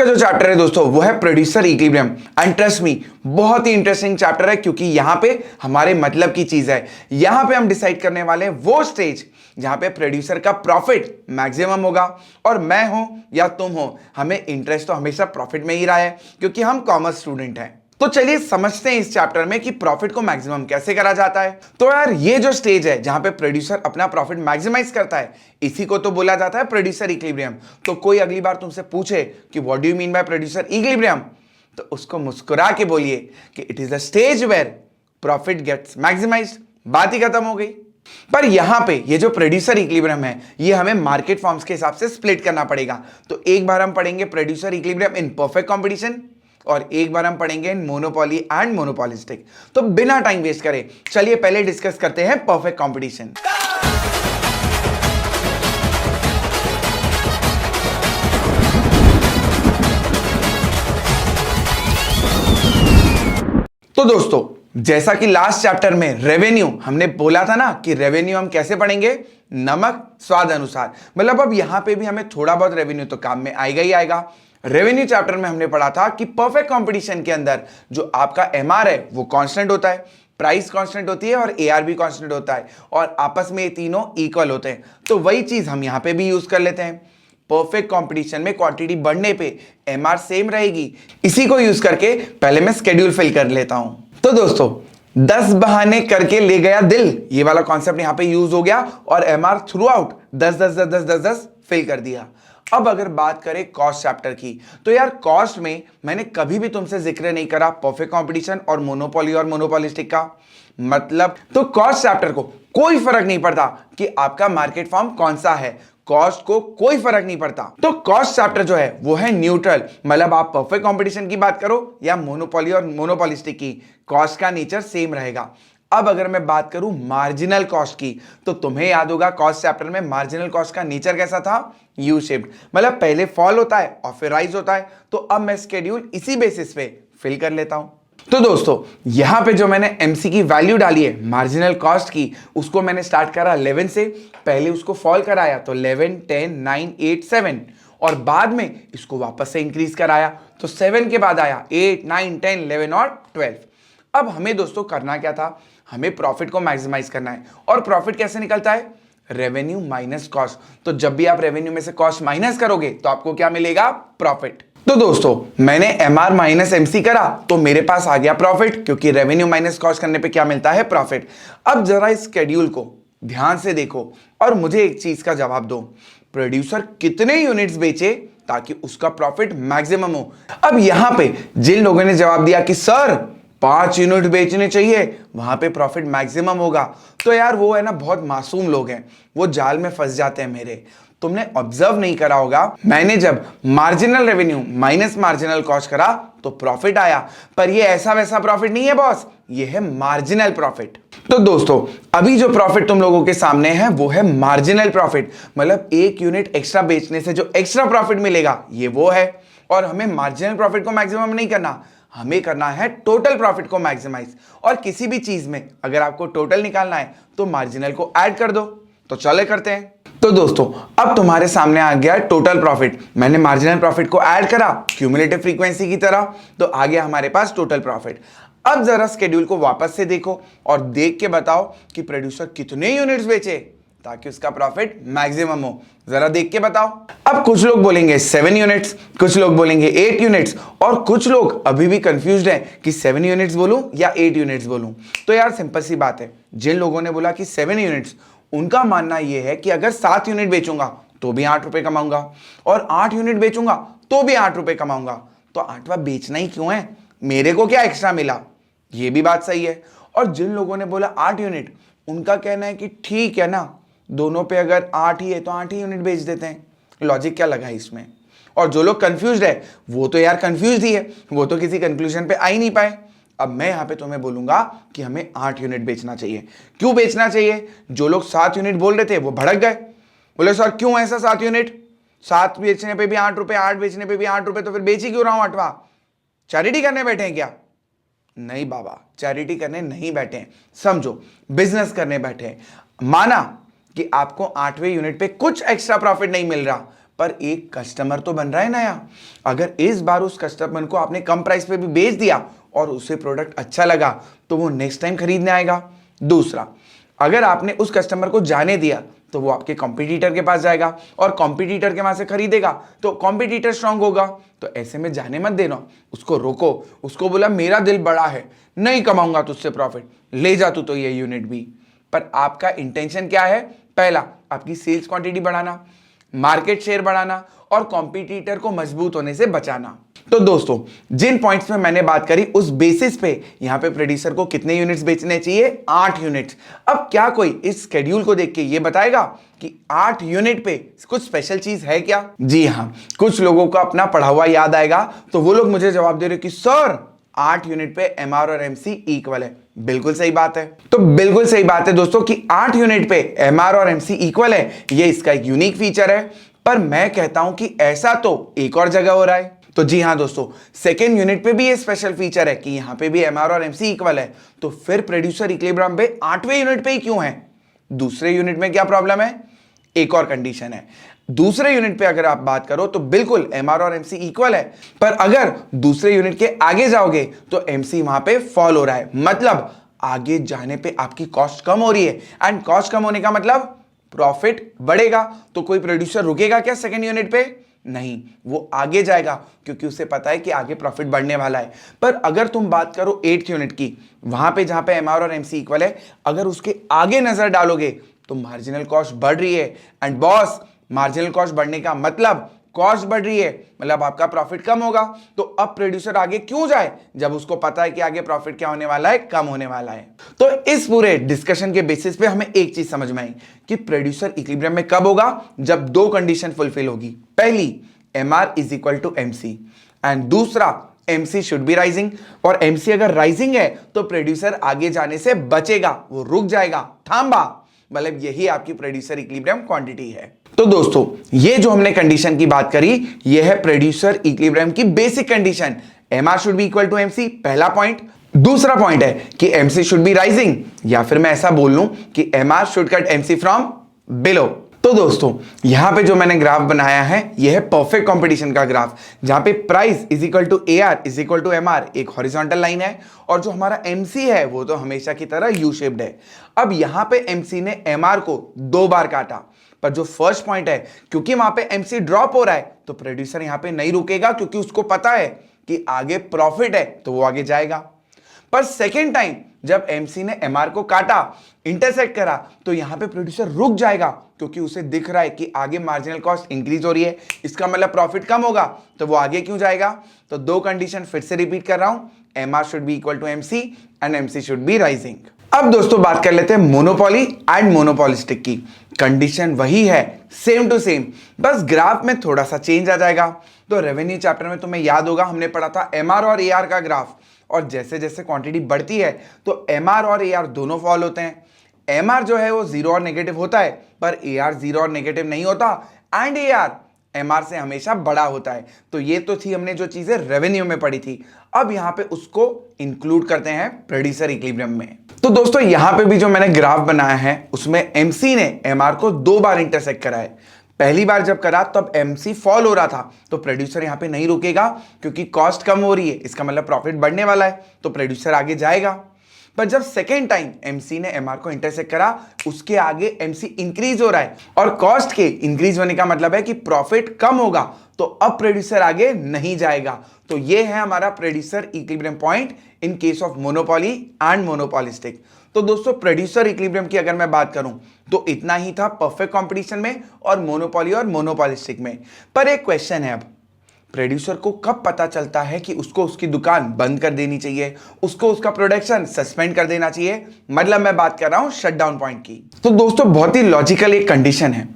का जो चैप्टर है दोस्तों वो है producer equilibrium. And trust me, बहुत ही इंटरेस्टिंग चैप्टर है क्योंकि यहां पे हमारे मतलब की चीज है। यहां पे हम डिसाइड करने वाले हैं वो स्टेज जहां पे प्रोड्यूसर का प्रॉफिट मैक्सिमम होगा। और मैं हूं या तुम हो, हमें इंटरेस्ट तो हमेशा प्रॉफिट में ही रहा है क्योंकि हम कॉमर्स स्टूडेंट हैं। तो चलिए समझते हैं इस चैप्टर में कि प्रॉफिट को मैक्सिमम कैसे करा जाता है। तो यार ये जो स्टेज है जहां पे प्रोड्यूसर अपना प्रॉफिट मैक्सिमाइज करता है, इसी को तो बोला जाता है प्रोड्यूसर इक्विलिब्रियम। तो कोई अगली बार तुमसे पूछे कि what do you mean by producer equilibrium, तो उसको मुस्कुरा के बोलिए कि it is the stage where profit gets maximised. बात ही खत्म हो गई। पर यहां पे ये जो प्रोड्यूसर इक्विलिब्रियम है, ये हमें मार्केट फॉर्म्स के हिसाब से स्प्लिट करना पड़ेगा। तो एक बार हम पढ़ेंगे producer equilibrium in perfect competition और एक बार हम पढ़ेंगे मोनोपोली एंड मोनोपोलिस्टिक। तो बिना टाइम वेस्ट करें चलिए पहले डिस्कस करते हैं परफेक्ट कंपटीशन। तो दोस्तों, जैसा कि लास्ट चैप्टर में रेवेन्यू हमने बोला था ना कि रेवेन्यू हम कैसे पढ़ेंगे, नमक स्वाद अनुसार। मतलब अब यहां पे भी हमें थोड़ा बहुत रेवेन्यू तो काम में आएगा ही आएगा। रेवेन्यू चैप्टर में हमने पढ़ा था कि परफेक्ट कंपटीशन के अंदर जो आपका एमआर है वो कांस्टेंट होता है, प्राइस कांस्टेंट होती है और एआर भी कांस्टेंट होता है और आपस में ये तीनों इक्वल होते हैं। तो वही चीज हम यहां पे भी यूज कर लेते हैं। परफेक्ट कंपटीशन में क्वांटिटी बढ़ने पे एमआर सेम रहेगी। इसी को यूज करके पहले मैं स्केड्यूल फिल कर लेता हूं। तो दोस्तों, 10 बहाने करके ले गया दिल, ये वाला कॉन्सेप्ट यहां पे यूज हो गया और एमआर थ्रू आउट 10 10 10 10 10 10 फिल कर दिया। अब अगर बात करें कॉस्ट चैप्टर की, तो यार कॉस्ट में मैंने कभी भी तुमसे जिक्र नहीं करा परफेक्ट कंपटीशन और मोनोपोली और मोनोपोलिस्टिक का। मतलब तो कॉस्ट चैप्टर को कोई फर्क नहीं पड़ता कि आपका मार्केट फॉर्म कौन सा है, कॉस्ट को कोई फर्क नहीं पड़ता। तो कॉस्ट चैप्टर जो है वो है न्यूट्रल। मतलब आप परफेक्ट कंपटीशन की बात करो या मोनोपोली और मोनोपोलिस्टिक की, कॉस्ट का नेचर सेम रहेगा। अब अगर मैं बात करूं मार्जिनल कॉस्ट की, तो तुम्हें याद होगा कॉस्ट चैप्टर में मार्जिनल कॉस्ट का नेचर कैसा था, यू शेप्ड। मतलब पहले फॉल होता है और फिर राइज होता है। तो अब मैं स्केड्यूल इसी बेसिस पे फिल कर लेता हूं। तो दोस्तों, यहां पे जो मैंने एमसी की वैल्यू डाली है मार्जिनल कॉस्ट की, उसको मैंने स्टार्ट करा 11 से। पहले उसको फॉल कराया तो 11 10 9 8 7 और बाद में इसको वापस से इंक्रीज कराया तो 7 के बाद आया 8 9 10 11 और 12। अब हमें दोस्तों करना क्या था, हमें प्रॉफिट को मैक्सिमाइज करना है। और प्रॉफिट कैसे निकलता है, रेवेन्यू माइनस कॉस्ट। तो जब भी आप रेवेन्यू में से कॉस्ट माइनस करोगे तो आपको क्या मिलेगा, प्रॉफिट। तो दोस्तों, मैंने एमआर माइनस एमसी करा तो मेरे पास आ गया प्रॉफिट, क्योंकि रेवेन्यू माइनस कॉस्ट करने पे क्या मिलता है, प्रॉफिट। अब जरा इस शेड्यूल को ध्यान से देखो और मुझे एक चीज का जवाब दो, प्रोड्यूसर कितने यूनिट्स बेचे ताकि उसका प्रॉफिट मैक्सिमम हो। अब यहां पे जिन लोगों ने जवाब दिया कि सर 5 यूनिट बेचने चाहिए, वहां पे प्रॉफिट मैक्सिमम होगा, तो यार वो है ना बहुत मासूम लोग हैं, वो जाल में फंस जाते हैं मेरे। तुमने ऑब्जर्व नहीं करा होगा, मैंने जब marginal revenue minus marginal cost करा तो प्रॉफिट आया, पर ये ऐसा वैसा प्रॉफिट नहीं है बॉस, ये है मार्जिनल प्रॉफिट। तो दोस्तों, अभी जो प्रॉफिट तुम लोगों के सामने है वो है मार्जिनल प्रॉफिट। मतलब 1 यूनिट एक्स्ट्रा बेचने से जो एक्स्ट्रा प्रॉफिट मिलेगा ये वो है। और हमें मार्जिनल प्रॉफिट को मैक्सिमम नहीं करना, हमें करना है टोटल प्रॉफिट को मैक्सिमाइज। और किसी भी चीज में अगर आपको टोटल निकालना है तो मार्जिनल को ऐड कर दो। तो चले करते हैं। तो दोस्तों, अब तुम्हारे सामने आ गया टोटल प्रॉफिट। मैंने मार्जिनल प्रॉफिट को ऐड करा क्यूमुलेटिव फ्रीक्वेंसी की तरह, तो आ गया हमारे पास टोटल प्रॉफिट। अब जरा स्केड्यूल को वापस से देखो और देख के बताओ कि प्रोड्यूसर कितने यूनिट्स बेचे ताकि उसका प्रॉफिट मैक्सिमम हो। जरा देख के बताओ। अब कुछ लोग बोलेंगे 7 यूनिट्स, कुछ लोग बोलेंगे 8 यूनिट्स और कुछ लोग अभी भी कंफ्यूज्ड हैं कि 7 यूनिट्स बोलूं या 8 यूनिट्स बोलूं। तो यार सिंपल सी बात है, जिन लोगों ने बोला कि 7 यूनिट्स, उनका मानना यह है कि अगर 7 यूनिट बेचूंगा तो भी 8 रुपए कमाऊंगा और 8 यूनिट बेचूंगा तो भी 8 रुपए कमाऊंगा। तो 8वां बेचना ही क्यों है, मेरे को क्या एक्स्ट्रा मिला, ये भी बात सही है। और जिन लोगों ने बोला 8 यूनिट, उनका कहना है कि ठीक है ना, दोनों पे अगर 8 ही है तो 8 ही यूनिट बेच देते हैं। लॉजिक क्या लगा इसमें। और जो लोग कंफ्यूज्ड है वो तो यार कंफ्यूज्ड ही है, वो तो किसी कंक्लूजन पे आ ही नहीं पाए। अब मैं यहां पे तुम्हें बोलूंगा कि हमें 8 यूनिट बेचना चाहिए। क्यों बेचना चाहिए, जो लोग 7 यूनिट बोल रहे थे वो भड़क गए, बोले सर क्यों ऐसा 7 यूनिट, 7 बेचने पे भी 8 रुपए, 8 बेचने पे भी 8 रुपए, तो फिर बेच ही क्यों रहा हूं 8वां, चैरिटी करने बैठे हैं क्या। नहीं बाबा, चैरिटी करने नहीं बैठे हैं, समझो बिजनेस करने बैठे हैं। माना कि आपको 8वें यूनिट पे कुछ एक्स्ट्रा प्रॉफिट नहीं मिल रहा, पर एक कस्टमर तो बन रहा है नया। अगर इस बार उस कस्टमर को आपने कम प्राइस पे भी बेच दिया और उसे प्रोडक्ट अच्छा लगा तो वो नेक्स्ट टाइम खरीदने आएगा। दूसरा, अगर आपने उस कस्टमर को जाने दिया तो वो आपके कॉम्पिटिटर के पास जाएगा और कॉम्पिटिटर के वहां से खरीदेगा तो कॉम्पिटिटर स्ट्रांग होगा। तो ऐसे में जाने मत देना, उसको रोको, उसको बोला मेरा दिल बड़ा है, नहीं कमाऊंगा तुझसे प्रॉफिट, ले जा तू तो ये यूनिट भी। पर आपका इंटेंशन क्या है? पहला, आपकी सेल्स क्वांटिटी बढ़ाना, मार्केट शेयर बढ़ाना और कॉम्पिटिटर को मजबूत होने से बचाना। तो दोस्तों, जिन पॉइंट्स में मैंने बात करी उस बेसिस पे यहां पे प्रोड्यूसर को कितने यूनिट्स बेचने चाहिए? 8 यूनिट्स। अब क्या कोई इस शेड्यूल को देख के ये बताएगा कि 8 यूनिट पे कुछ स्पेशल चीज है क्या? जी हां, कुछ लोगों को अपना पढ़ा हुआ याद आएगा तो वो लोग मुझे जवाब दे रहे कि सर 8 यूनिट पे एमआर और एमसी इक्वल है। बिल्कुल सही बात है। तो बिल्कुल सही बात है दोस्तों कि 8 यूनिट पे एमआर और एमसी इक्वल है, ये इसका एक यूनिक फीचर है। पर मैं कहता हूं कि ऐसा तो एक और जगह हो रहा है। तो जी हां दोस्तों, सेकेंड यूनिट पे भी ये स्पेशल फीचर है कि यहां पे भी एमआर और एमसी इक्वल है। तो फिर प्रोड्यूसर इक्विलिब्रियम पे 8वें यूनिट पे ही क्यों है? दूसरे यूनिट में क्या प्रॉब्लम है? एक और कंडीशन है। दूसरे यूनिट पे अगर आप बात करो तो बिल्कुल एमआर और एमसी इक्वल है, पर अगर दूसरे यूनिट के आगे जाओगे तो एमसी वहां पे फॉल हो रहा है। मतलब आगे जाने पे आपकी कॉस्ट कम हो रही है एंड कॉस्ट कम होने का मतलब प्रॉफिट बढ़ेगा। तो कोई प्रोड्यूसर रुकेगा क्या सेकेंड यूनिट पे? नहीं, वो आगे जाएगा क्योंकि उसे पता है कि आगे प्रॉफिट बढ़ने वाला है। पर अगर तुम बात करो 8th यूनिट की, वहां पे जहां पे एमआर और एमसी इक्वल है, अगर उसके आगे नजर डालोगे तो मार्जिनल कॉस्ट बढ़ रही है। एंड बॉस, मार्जिनल कॉस्ट बढ़ने का मतलब कॉस्ट बढ़ रही है, मतलब आपका प्रॉफिट कम होगा। तो अब प्रोड्यूसर आगे क्यों जाए जब उसको पता है कि आगे प्रॉफिट क्या होने वाला है? कम होने वाला है। तो इस पूरे डिस्कशन के बेसिस पे हमें एक चीज समझ में आई कि प्रोड्यूसर इक्विलिब्रियम में कब होगा? जब दो कंडीशन फुलफिल होगी। पहली, MR is equal to MC, and दूसरा, एमसी शुड बी राइजिंग। और एमसी अगर राइजिंग है तो प्रोड्यूसर आगे जाने से बचेगा, वो रुक जाएगा, थांबा। मतलब यही आपकी प्रोड्यूसर इक्विलिब्रियम क्वांटिटी है। तो दोस्तों, ये जो हमने कंडीशन की बात करी, ये है प्रोड्यूसर इक्विलिब्रियम की basic condition. MR should be equal to MC, पहला पॉइंट। दूसरा पॉइंट है कि एमसी शुड बी राइजिंग, या फिर मैं ऐसा बोल लूं कि MR should cut MC from below. तो दोस्तों, यहां पे जो मैंने ग्राफ बनाया है यह है परफेक्ट कंपटीशन का ग्राफ, जहां पे price is equal to AR is equal to MR एक हॉरिजॉन्टल लाइन है और जो हमारा एमसी है वो तो हमेशा की तरह यू शेप्ड है। अब यहां पे एमसी ने एमआर को 2 बार काटा, पर जो फर्स्ट पॉइंट है, क्योंकि वहां पे एमसी ड्रॉप हो रहा है तो प्रोड्यूसर यहां पे नहीं रुकेगा क्योंकि उसको पता है कि आगे प्रॉफिट है तो वो आगे जाएगा। पर सेकेंड टाइम जब एमसी ने एमआर को काटा, इंटरसेक्ट करा, तो यहां पे प्रोड्यूसर रुक जाएगा क्योंकि उसे दिख रहा है कि आगे मार्जिनल कॉस्ट इंक्रीज हो रही है, इसका मतलब प्रॉफिट कम होगा, तो वो आगे क्यों जाएगा? तो दो कंडीशन फिर से रिपीट कर रहा हूं, MR should be equal to MC and MC should be rising. अब दोस्तों बात कर लेते हैं मोनोपोली एंड मोनोपोलिस्टिक की। कंडीशन वही है, सेम टू सेम, बस ग्राफ में थोड़ा सा चेंज आ जाएगा। तो रेवेन्यू चैप्टर में तुम्हें याद होगा हमने पढ़ा था एमआर और एआर का ग्राफ, और जैसे जैसे क्वांटिटी बढ़ती है तो एमआर और एआर दोनों फॉल होते हैं। एमआर जो है वो जीरो और नेगेटिव होता है, पर एआर जीरो और नेगेटिव नहीं होता, एंड एआर एमआर से हमेशा बड़ा होता है। तो ये तो थी हमने जो चीजें रेवेन्यू में पढ़ी थी। अब यहां पे उसको इंक्लूड करते हैं प्रोड्यूसर इक्विलिब्रियम में। तो दोस्तों यहां पे भी जो मैंने ग्राफ बनाया है उसमें एमसी ने एमआर को 2 बार इंटरसेक्ट करा है। पहली बार जब करा तब एमसी फॉल हो रहा था, तो प्रोड्यूसर यहां पे नहीं रुकेगा क्योंकि कॉस्ट कम हो रही है, इसका मतलब प्रॉफिट बढ़ने वाला है, तो प्रोड्यूसर आगे जाएगा। पर जब सेकेंड टाइम एमसी ने एमआर को इंटरसेक्ट करा, उसके आगे एमसी इंक्रीज हो रहा है, और कॉस्ट के इंक्रीज होने का मतलब है कि प्रॉफिट कम होगा, तो अब प्रोड्यूसर आगे नहीं जाएगा। तो ये है हमारा producer equilibrium point in case of monopoly and monopolistic. तो दोस्तों प्रोड्यूसर इक्विलिब्रियम की अगर मैं बात करूं तो इतना ही था परफेक्ट कंपटीशन में और मोनोपोली और मोनोपोलिस्टिक में। पर एक क्वेश्चन है, अब प्रोड्यूसर को कब पता चलता है कि उसको उसकी दुकान बंद कर देनी चाहिए, उसको उसका प्रोडक्शन सस्पेंड कर देना चाहिए? मतलब मैं बात कर रहा हूं शटडाउन पॉइंट की। तो दोस्तों बहुत ही लॉजिकल एक कंडीशन है,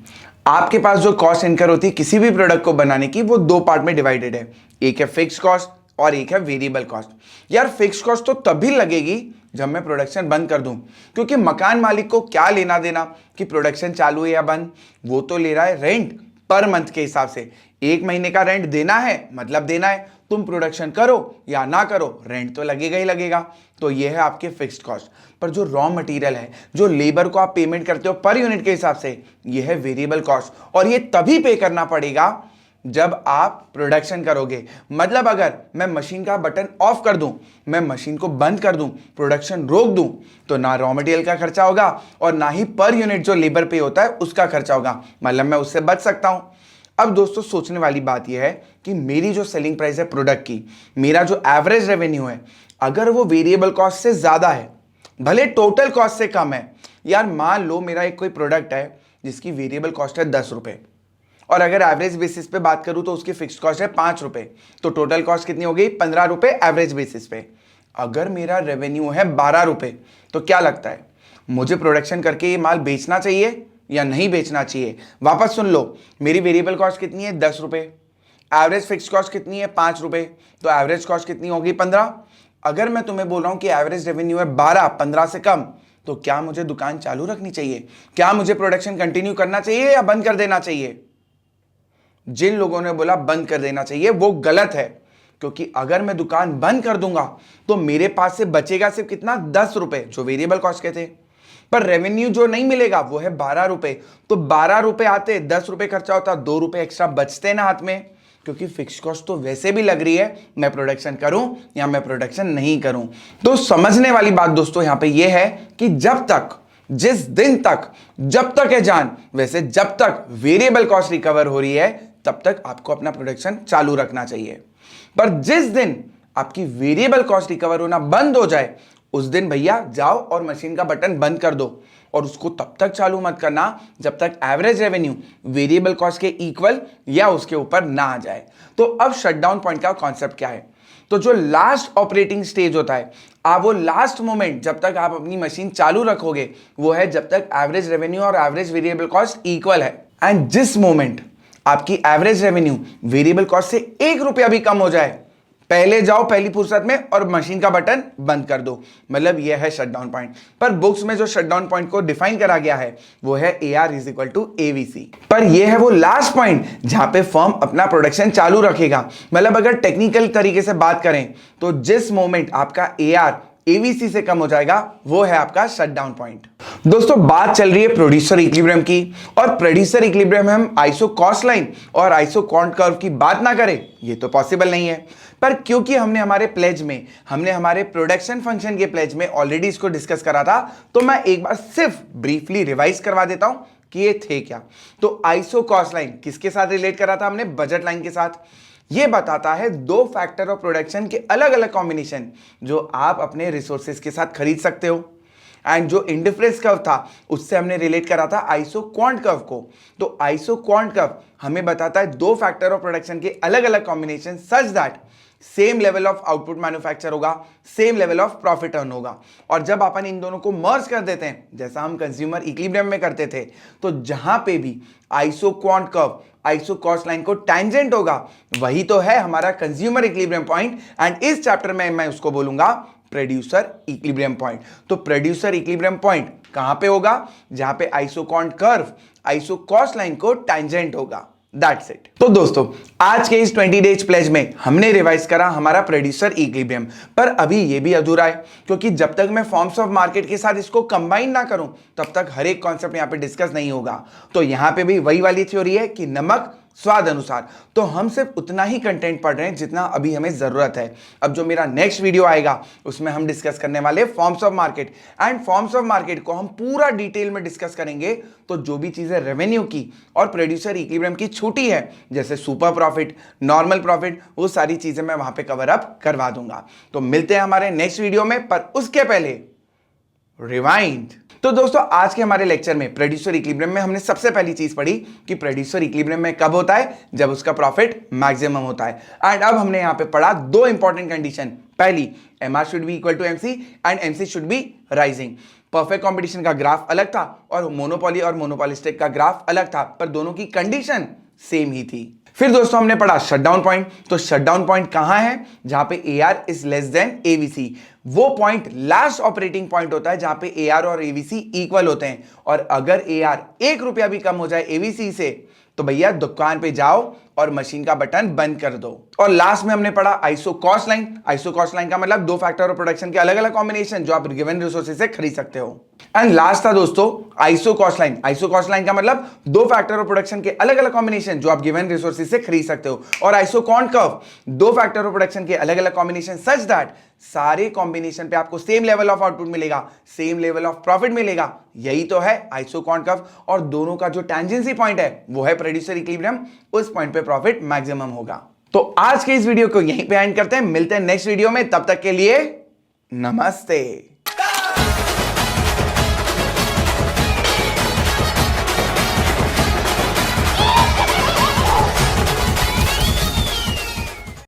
आपके पास जो कॉस्ट इनकर होती है किसी भी प्रोडक्ट को बनाने की, वो 2 पार्ट में डिवाइडेड है, एक है फिक्स कॉस्ट और एक है वेरिएबल कॉस्ट। यार फिक्स कॉस्ट तो तभी लगेगी जब मैं प्रोडक्शन बंद कर दूं, क्योंकि मकान मालिक को क्या लेना देना कि प्रोडक्शन चालू है या बंद, वो तो ले रहा है रेंट, पर मंथ के हिसाब से। एक महीने का रेंट देना है मतलब देना है, तुम प्रोडक्शन करो या ना करो रेंट तो लगेगा ही लगेगा। तो ये है आपके फिक्स्ड कॉस्ट। पर जो रॉ मटेरियल है, जो लेबर को आप पेमेंट करते हो पर यूनिट के हिसाब से, ये है वेरिएबल कॉस्ट। और ये तभी पे करना पड़ेगा जब आप प्रोडक्शन करोगे। मतलब अगर मैं मशीन का बटन ऑफ कर दूं, मैं मशीन को बंद कर दूं, प्रोडक्शन रोक दूं, तो ना रॉ मटेरियल का खर्चा होगा और ना ही पर यूनिट जो लेबर पे होता है उसका खर्चा होगा। मतलब मैं उससे बच सकता हूं। अब दोस्तों सोचने वाली बात यह है कि मेरी जो सेलिंग प्राइस है प्रोडक्ट की, मेरा जो एवरेज रेवेन्यू है, अगर वो वेरिएबल कॉस्ट से ज्यादा है, भले टोटल कॉस्ट से कम है। यार मान लो मेरा एक कोई प्रोडक्ट है जिसकी वेरिएबल कॉस्ट है 10 रुपए, और अगर एवरेज बेसिस पे बात करूं तो उसकी फिक्स्ड कॉस्ट है 5 रुपए, तो टोटल कॉस्ट कितनी हो गई? 15 रुपए एवरेज बेसिस पे। अगर मेरा रेवेन्यू है 12 रुपए, तो क्या लगता है मुझे प्रोडक्शन करके ये माल बेचना चाहिए या नहीं बेचना चाहिए? वापस सुन लो, मेरी वेरिएबल कॉस्ट कितनी है? 10 रुपए। एवरेज फिक्स्ड कॉस्ट कितनी है? 5 रुपए। तो एवरेज कॉस्ट कितनी होगी? 15। अगर मैं तुम्हें बोल रहा हूं कि एवरेज रेवेन्यू है 12, 15 से कम, तो क्या मुझे दुकान चालू रखनी चाहिए? क्या मुझे प्रोडक्शन कंटिन्यू करना चाहिए या बंद कर देना चाहिए? जिन लोगों ने बोला बंद कर देना चाहिए वो गलत है, क्योंकि अगर मैं दुकान बंद कर दूंगा तो मेरे पास से बचेगा सिर्फ कितना? 10 रुपए जो वेरिएबल कॉस्ट के थे, पर रेवेन्यू जो नहीं मिलेगा वो है 12 रुपए। तो 12 रुपए आते, 10 रुपए खर्चा होता, 2 रुपए एक्स्ट्रा बचते ना हाथ में, क्योंकि फिक्स कॉस्ट तो वैसे भी लग रही है, मैं प्रोडक्शन करूं या मैं प्रोडक्शन नहीं करूं। तो समझने वाली बात दोस्तों यहां पे यह है कि जब तक, जिस दिन तक, जब तक है जान, वैसे जब तक वेरिएबल कॉस्ट रिकवर हो रही है तब तक आपको अपना प्रोडक्शन चालू रखना चाहिए। पर जिस दिन आपकी वेरिएबल कॉस्ट रिकवर होना बंद हो जाए, उस दिन भैया जाओ और मशीन का बटन बंद कर दो, और उसको तब तक चालू मत करना जब तक एवरेज रेवेन्यू वेरिएबल कॉस्ट के इक्वल या उसके ऊपर ना आ जाए। तो अब शटडाउन पॉइंट का कॉन्सेप्ट क्या है? तो जो लास्ट ऑपरेटिंग स्टेज होता है, आप वो लास्ट मोमेंट जब तक आप अपनी मशीन चालू रखोगे, वो है जब तक एवरेज रेवेन्यू और एवरेज वेरिएबल कॉस्ट इक्वल है। एंड जिस मोमेंट आपकी एवरेज रेवेन्यू वेरिएबल कॉस्ट से 1 रुपया भी कम हो जाए, पहले जाओ पहली फुर्सत में और मशीन का बटन बंद कर दो। मतलब यह है शटडाउन पॉइंट। पर बुक्स में जो शटडाउन पॉइंट को डिफाइन करा गया है वो है AR is equal to AVC। पर यह है वो लास्ट पॉइंट जहां पे फर्म अपना प्रोडक्शन चालू रखेगा। मतलब अगर टेक्निकल तरीके से बात करें तो जिस मोमेंट आपका AR AVC से कम हो जाएगा वो है आपका शटडाउन पॉइंट। दोस्तों बात चल रही है प्रोड्यूसर इक्विलिब्रियम की, और प्रोड्यूसर इक्विलिब्रियम में हम आइसो कॉस्ट लाइन और आइसो क्वांट कर्व की बात ना करें ये तो पॉसिबल नहीं है। पर क्योंकि हमने हमारे प्लेज में, हमने हमारे प्रोडक्शन फंक्शन के प्लेज में ऑलरेडी इसको डिस्कस करा था, तो मैं एक बार सिर्फ ब्रीफली रिवाइज करवा देता हूं कि ये थे क्या। तो आइसो कॉस्ट लाइन किसके साथ रिलेट करा था हमने? बजट लाइन के साथ। ये बताता है 2 फैक्टर ऑफ प्रोडक्शन के अलग अलग कॉम्बिनेशन जो आप अपने रिसोर्सेज के साथ खरीद सकते हो। एंड जो इंडिफरेंस कर्व था उससे हमने रिलेट करा था आइसो क्वांट कर्व को। तो आइसो क्वांट कर्व हमें बताता है 2 फैक्टर ऑफ प्रोडक्शन के अलग अलग combination such that same level of output manufacture होगा, same level of profit earn होगा। और जब अपन इन दोनों को मर्ज कर देते हैं जैसा हम कंज्यूमर इक्विलिब्रियम में करते थे, तो जहां पे भी iso quant curve iso cost line को टैंजेंट होगा वही तो है हमारा कंज्यूमर इक्विलिब्रियम पॉइंट। एंड इस चैप्टर में मैं उसको बोलूंगा प्रोड्यूसर इक्विलिब्रियम पॉइंट। तो प्रोड्यूसर इक्विलिब्रियम पॉइंट कहां पे होगा? जहां पे iso quant curve iso cost line को टैंजेंट होगा। That's it। तो दोस्तों आज के इस 20 डेज प्लेज में हमने रिवाइज करा हमारा प्रोड्यूसर इक्विलिब्रियम। पर अभी ये भी अधूरा है, क्योंकि जब तक मैं फॉर्म्स ऑफ मार्केट के साथ इसको कंबाइन ना करूं तब तक हर एक कॉन्सेप्ट यहां पे डिस्कस नहीं होगा। तो यहां पे भी वही वाली थ्योरी है कि नमक स्वाद अनुसार। तो हम सिर्फ उतना ही कंटेंट पढ़ रहे हैं जितना अभी हमें जरूरत है। अब जो मेरा नेक्स्ट वीडियो आएगा उसमें हम डिस्कस करने वाले forms of market, and forms of market को हम पूरा डिटेल में डिस्कस करेंगे। तो जो भी चीजें रेवेन्यू की और प्रोड्यूसर इक्विलिब्रियम की छूटी है, जैसे सुपर प्रॉफिट, नॉर्मल प्रॉफिट, वो सारी चीजें मैं वहां पे कवर अप करवा दूंगा। तो मिलते हैं हमारे नेक्स्ट वीडियो में, पर उसके पहले रिवाइंड। तो दोस्तों आज के हमारे लेक्चर में प्रोड्यूसर इक्विलिब्रियम में हमने सबसे पहली चीज पढ़ी कि प्रोड्यूसर इक्विलिब्रियम में कब होता है? जब उसका प्रॉफिट मैक्सिमम होता है। एंड अब हमने यहां पे पढ़ा 2 इंपॉर्टेंट कंडीशन। पहली, MR should be equal to MC and MC should be rising. Perfect competition का ग्राफ अलग था और मोनोपोली और मोनोपोलिस्टिक का ग्राफ अलग था, पर दोनों की कंडीशन सेम ही थी। फिर दोस्तों हमने पढ़ा शटडाउन पॉइंट। तो शटडाउन पॉइंट कहां है? जहां पे AR is less than AVC। वो पॉइंट लास्ट ऑपरेटिंग पॉइंट होता है जहां पे AR और AVC इक्वल होते हैं। और अगर AR 1 रुपया भी कम हो जाए AVC से, तो भैया दुकान पे जाओ और मशीन का बटन बंद कर दो। और लास्ट में हमने पढ़ा iso cost line. Iso cost line का मतलब दो फैक्टर ऑफ प्रोडक्शन के अलग अलग कॉम्बिनेशन जो आप गिवन रिसोर्सेज से खरीद सकते हो। एंड लास्ट था दोस्तों iso cost line. Iso cost line का मतलब दो फैक्टर ऑफ प्रोडक्शन के अलग अलग कॉम्बिनेशन जो आप गिवन रिसोर्सेज से खरीद सकते हो। और आइसो क्वांट कर्व दो फैक्टर ऑफ प्रोडक्शन के अलग अलग कॉम्बिनेशन सच दैट सारे कॉम्बिनेशन पे आपको सेम लेवल ऑफ आउटपुट मिलेगा, सेम लेवल ऑफ प्रॉफिट मिलेगा। यही तो है आइसो क्वांट कर्व। और दोनों का जो टेंजेंसी पॉइंट है वो है प्रोड्यूसर इक्विलिब्रियम, उस पॉइंट पे प्रॉफिट मैक्सिमम होगा। तो आज के इस वीडियो को यहीं पे एंड करते हैं, मिलते हैं नेक्स्ट वीडियो में, तब तक के लिए नमस्ते।